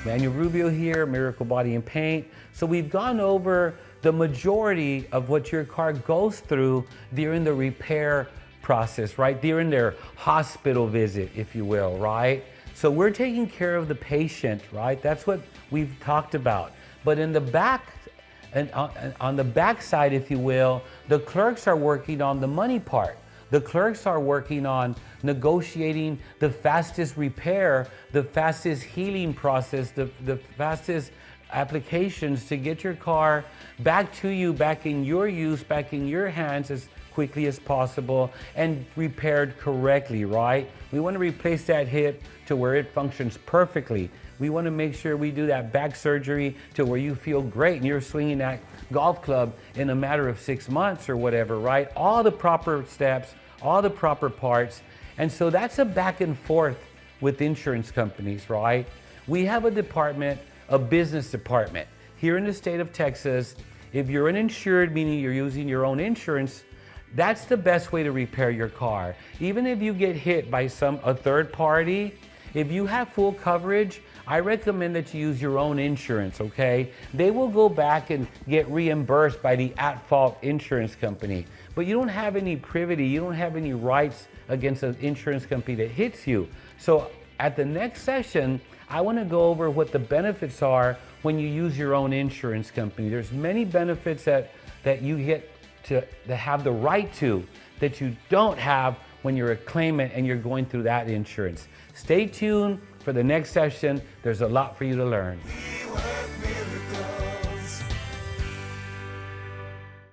Manuel Rubio here, Miracle Body and Paint. So we've gone over the majority of what your car goes through during the repair process, right? During their hospital visit, if you will, right? So we're taking care of the patient, right? That's what we've talked about. But in the back, and on the back side, if you will, the clerks are working on the money part. The clerks are working on negotiating the fastest repair, the fastest healing process, the fastest applications to get your car back to you, back in your use, back in your hands as quickly as possible and repaired correctly, right? We want to replace that hip to where it functions perfectly. We want to make sure we do that back surgery to where you feel great and you're swinging that golf club in a matter of 6 months or whatever, right? All the proper steps, all the proper parts. And so that's a back and forth with insurance companies, right? We have a department, a business department. Here in the state of Texas, if you're an insured, meaning you're using your own insurance, that's the best way to repair your car. Even if you get hit by a third party, if you have full coverage, I recommend that you use your own insurance, okay? They will go back and get reimbursed by the at-fault insurance company. But you don't have any privity, you don't have any rights against an insurance company that hits you. So at the next session, I want to go over what the benefits are when you use your own insurance company. There's many benefits that you get to have the right to that you don't have when you're a claimant and you're going through that insurance. Stay tuned for the next session. There's a lot for you to learn.